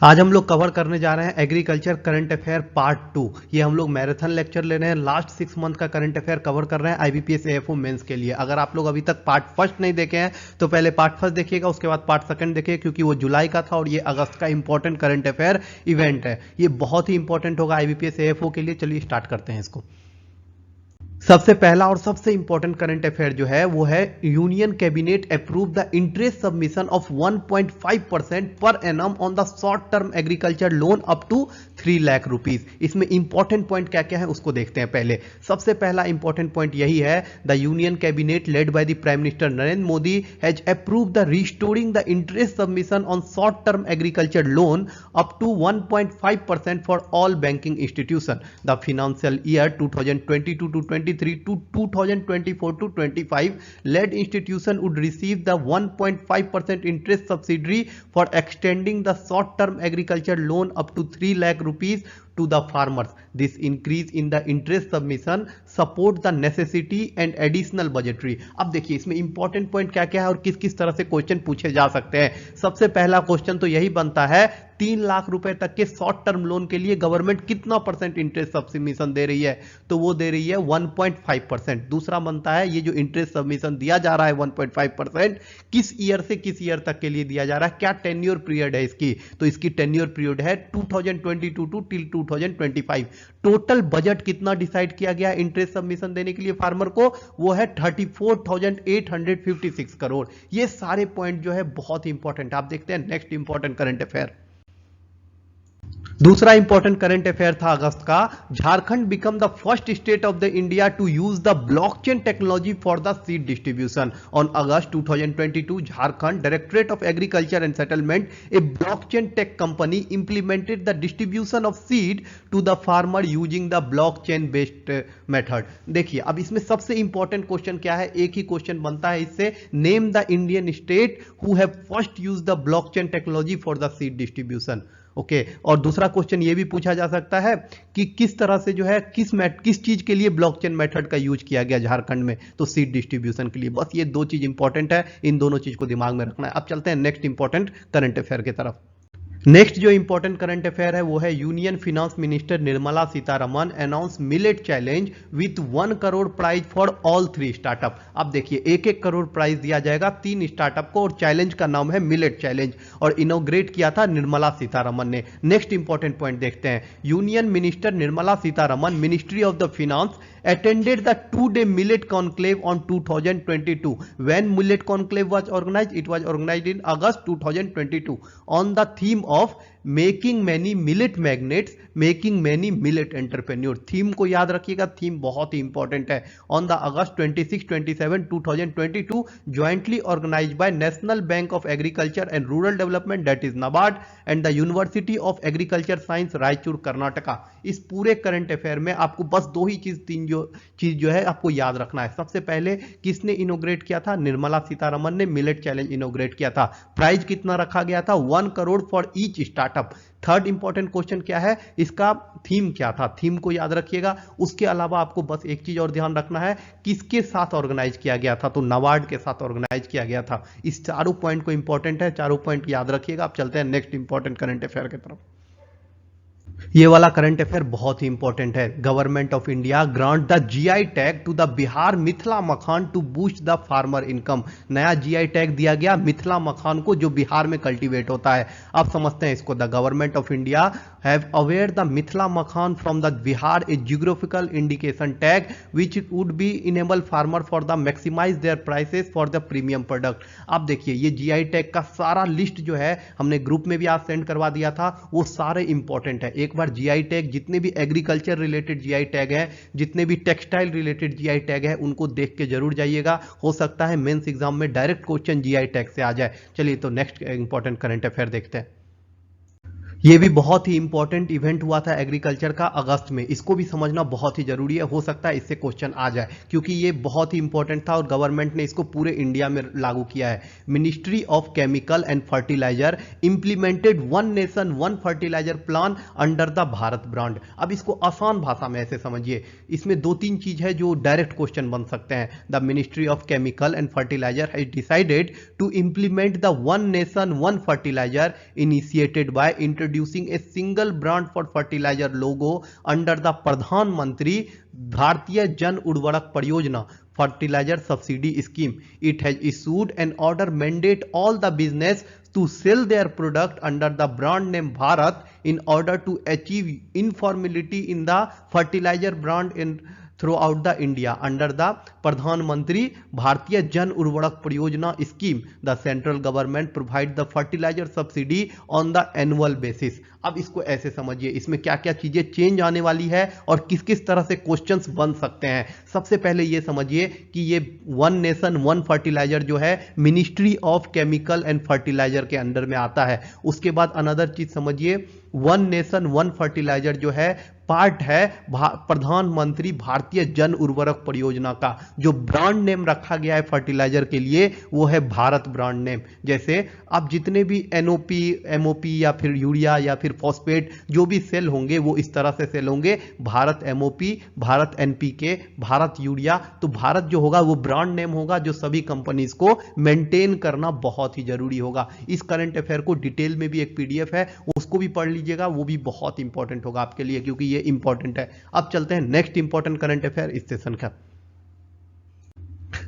आज हम लोग कवर करने जा रहे हैं एग्रीकल्चर करंट अफेयर पार्ट 2। ये हम लोग मैराथन लेक्चर ले रहे हैं। लास्ट 6 मंथ का करंट अफेयर कवर कर रहे हैं आईबीपीएस एएफओ मेंस के लिए। अगर आप लोग अभी तक पार्ट फर्स्ट नहीं देखे हैं तो पहले पार्ट फर्स्ट देखिएगा, उसके बाद पार्ट सेकंड देखिए, क्योंकि वो जुलाई का था और ये अगस्त का इंपॉर्टेंट करंट अफेयर इवेंट है। ये बहुत ही इंपॉर्टेंट होगा आईबीपीएस एएफओ के लिए। चलिए स्टार्ट करते हैं इसको। सबसे पहला और सबसे इंपॉर्टेंट करंट अफेयर जो है वो है union cabinet approve the interest submission of 1.5% per annum on the short term agriculture loan up to 3 lakh rupees. इसमें इंपॉर्टेंट पॉइंट क्या क्या है उसको देखते हैं। पहले सबसे पहला इंपॉर्टेंट पॉइंट यही है, the union cabinet led by the prime minister Narendra Modi has approve the restoring the interest submission on short term agriculture loan up to 1.5% for all banking institution. The financial year 2022 to 23 to 2024 to 25 led institution would receive the 1.5% interest subsidy for extending the short term agriculture loan up to 3 lakh rupees to the farmers. This increase in the interest submission support the necessity and additional budgetary। अब देखिए इसमें point पॉइंट क्या क्या है और किस किस तरह से क्वेश्चन पूछे जा सकते हैं। सबसे पहला क्वेश्चन तो यही बनता है, 3 लाख रुपए तक के शॉर्ट टर्म लोन के लिए गवर्नमेंट कितना परसेंट इंटरेस्ट सबमिशन दे रही है? तो वो दे रही है 1.5%। दूसरा बनता है, ये जो इंटरेस्ट सबमिशन दिया जा रहा है 1.5% किस ईयर से किस ईयर तक के लिए दिया जा रहा है, क्या टेन्योर पीरियड है इसकी? तो इसकी टेन्योर पीरियड है 2022 टू टिल 2025। टोटल बजट कितना डिसाइड किया गया इंटरेस्ट सबमिशन देने के लिए फार्मर को? वो है 34,856 करोड़। ये सारे पॉइंट जो है बहुत ही इंपॉर्टेंट। आप देखते हैं नेक्स्ट इंपॉर्टेंट करंट अफेयर। दूसरा इंपॉर्टेंट करंट अफेयर था अगस्त का, Jharkhand become the first state of the India to use the blockchain technology for the seed distribution. On August 2022 Jharkhand directorate of agriculture and settlement a blockchain tech company implemented the distribution of seed to the farmer using the blockchain based method. देखिए अब इसमें सबसे important question क्या है, एक ही question बनता है इससे, name the Indian state who have first use the blockchain technology for the seed distribution. Okay और दूसरा क्वेश्चन ये भी पूछा जा सकता है कि किस तरह से जो है किस चीज के लिए ब्लॉकचेन मेथड का यूज किया गया झारखंड में? तो सीड डिस्ट्रीब्यूशन के लिए। बस ये दो चीज इंपॉर्टेंट है, इन दोनों चीज को दिमाग में रखना है। अब चलते हैं नेक्स्ट इंपॉर्टेंट करंट अफेयर की तरफ। नेक्स्ट जो इंपॉर्टेंट करंट अफेयर है वो है union finance minister Nirmala Sitharaman announce millet challenge with 1 crore prize for all 3 startup. अब देखिए 1-1 करोड़ प्राइज दिया जाएगा 3 स्टार्टअप को और चैलेंज का नाम है मिलेट चैलेंज और इनोग्रेट किया था निर्मला सीतारमन ने। नेक्स्ट इंपॉर्टेंट पॉइंट देखते हैं, union minister Nirmala Sitharaman ministry of the finance attended the 2-day millet conclave on 2022. When millet conclave was organized? It was organized in August 2022 on the theme of making many millet magnates, making many millet entrepreneurs। Theme को याद रखिएगा, theme बहुत ही important है। On the August 26-27 2022 jointly organized by National Bank of Agriculture and Rural Development, that is NABARD, and the University of Agriculture Science Raichur Karnataka. इस पूरे current affair में आपको बस दो ही चीज जो है आपको याद रखना है। सबसे पहले किसने इनोग्रेट किया था? निर्मला सीतारमन ने मिलेट चैलेंज इनोग्रेट किया था। प्राइज कितना रखा गया था? 1 crore for each startup. Third important question क्या है, इसका थीम क्या था? थीम को याद रखिएगा। उसके अलावा आपको बस एक चीज और ध्यान रखना है, किसके साथ ऑर्गेनाइज किया गया था? तो नाबार्ड के साथ ऑर्गेनाइज किया गया था। इस चारों पॉइंट को इंपॉर्टेंट है, चारों पॉइंट याद रखिएगा। आप चलते हैं नेक्स्ट इंपॉर्टेंट करंट अफेयर की तरफ। ये वाला करंट अफेयर बहुत ही इंपॉर्टेंट है। Government of India grant the GI tag to the Bihar Mithila makhana to boost the farmer income. नया जीआई टैग दिया गया मिथिला मखान को जो बिहार में कल्टीवेट होता है। अब समझते हैं इसको। The government of India have aware the Mithila makhana from the Bihar a geographical indication tag which would be enable farmer for the maximize their prices for the premium product. अब देखिए ये जीआई टैग का सारा लिस्ट जो है हमने ग्रुप में भी आज सेंड करवा दिया था, वो सारे इंपॉर्टेंट है। एक बार जीआई टैग, जितने भी एग्रीकल्चर रिलेटेड जीआई टैग है, जितने भी टेक्सटाइल रिलेटेड जीआई टैग है, उनको देख के जरूर जाइएगा। हो सकता है मेंस एग्जाम में डायरेक्ट क्वेश्चन जीआई टैग से आ जाए। चलिए तो नेक्स्ट इंपॉर्टेंट करंट अफेयर देखते हैं। ये भी बहुत ही इंपॉर्टेंट इवेंट हुआ था एग्रीकल्चर का अगस्त में, इसको भी समझना बहुत ही जरूरी है। हो सकता है इससे क्वेश्चन आ जाए क्योंकि ये बहुत ही इंपॉर्टेंट था और गवर्नमेंट ने इसको पूरे इंडिया में लागू किया है। Ministry of chemical and fertilizer implemented 1 nation 1 fertilizer plan under the Bharat brand. अब इसको आसान भाषा में ऐसे समझिए, इसमें 2-3 चीज है जो डायरेक्ट क्वेश्चन बन सकते हैं। The ministry of chemical and fertilizer has decided to implement the 1 nation 1 fertilizer initiated by introducing introducing a single brand for fertilizer logo under the Pradhan Mantri Bharatiya Jan Urvarak Pariyojana fertilizer subsidy scheme. It has issued an order mandate all the business to sell their product under the brand name Bharat in order to achieve uniformity in the fertilizer brand in throughout the India under the Pradhan Mantri Bharatiya Jan Urvarak Pariyojana scheme. The central government provides the fertilizer subsidy on the annual basis. अब इसको ऐसे समझिए, इसमें क्या क्या चीजें change आने वाली है और किस किस तरह से क्वेश्चंस बन सकते हैं। सबसे पहले ये समझिए कि ये वन नेशन वन फर्टिलाइजर जो है ministry of chemical and fertilizer के अंडर में आता है। उसके बाद अनदर चीज समझिए, वन नेशन वन फर्टिलाइजर जो है पार्ट है प्रधानमंत्री भारतीय जन उर्वरक परियोजना का। जो ब्रांड नेम रखा गया है फर्टिलाइजर के लिए वो है भारत ब्रांड नेम। जैसे अब जितने भी एनओपी एमओपी या फिर यूरिया या फिर फॉस्फेट जो भी सेल होंगे वो इस तरह से सेल होंगे, Bharat MOP, Bharat NPK, Bharat urea. तो भारत जो होगा वो ब्रांड नेम होगा जो सभी कंपनीज को मेंटेन करना बहुत ही जरूरी होगा। इस करंट अफेयर को डिटेल में भी एक पीडीएफ है, उसको भी पढ़ लीजिएगा, वो भी बहुत इंपॉर्टेंट होगा आपके लिए क्योंकि ये इंपॉर्टेंट है। अब चलते हैं नेक्स्ट इंपॉर्टेंट करंट अफेयर इस सेशन का।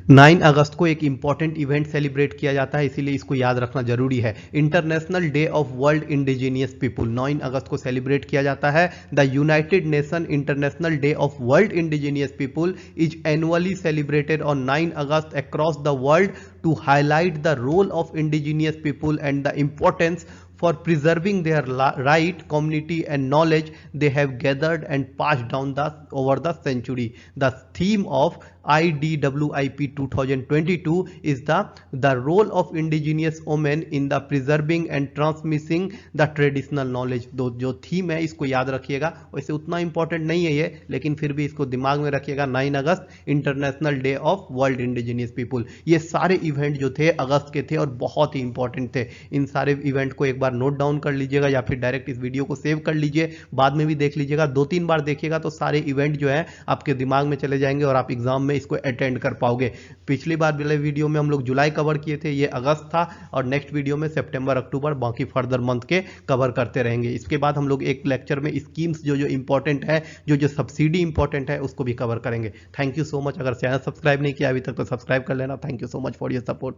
9 अगस्त को एक इंपॉर्टेंट इवेंट सेलिब्रेट किया जाता है, इसीलिए इसको याद रखना जरूरी है। International day of world indigenous People 9 अगस्त को सेलिब्रेट किया जाता है। The United Nation International day of world indigenous People is annually celebrated on 9 August across the world to highlight the role of indigenous people and the importance for preserving their right, community and knowledge they have gathered and passed down over the century. The theme of IDWIP 2022 is the role of indigenous women in the preserving and transmitting the traditional knowledge. जो theme है इसको याद रखिएगा, वैसे उतना important नहीं है ये, लेकिन फिर भी इसको दिमाग में रखिएगा। 9 अगस्त international day of world indigenous people. ये सारे इवेंट जो थे अगस्त के थे और बहुत ही इंपॉर्टेंट थे। इन सारे इवेंट को एक बार नोट डाउन कर लीजिएगा या फिर डायरेक्ट इस वीडियो को सेव कर लीजिए, बाद में भी देख लीजिएगा। 2-3 बार देखिएगा तो सारे इवेंट जो है आपके दिमाग में चले जाएंगे और आप एग्जाम में इसको अटेंड कर पाओगे। पिछली बार वाले वीडियो में हम लोग जुलाई कवर किए थे, ये अगस्त था, और नेक्स्ट वीडियो में सितंबर अक्टूबर बाकी फर्दर मंथ के कवर करते रहेंगे। इसके बाद हम लोग एक लेक्चर में स्कीम्स जो इंपॉर्टेंट है, जो सब्सिडी इंपॉर्टेंट है उसको भी कवर करेंगे। Thank you so much. अगर चैनल सब्सक्राइब नहीं किया अभी तक तो सब्सक्राइब कर लेना। Thank you so much for your support.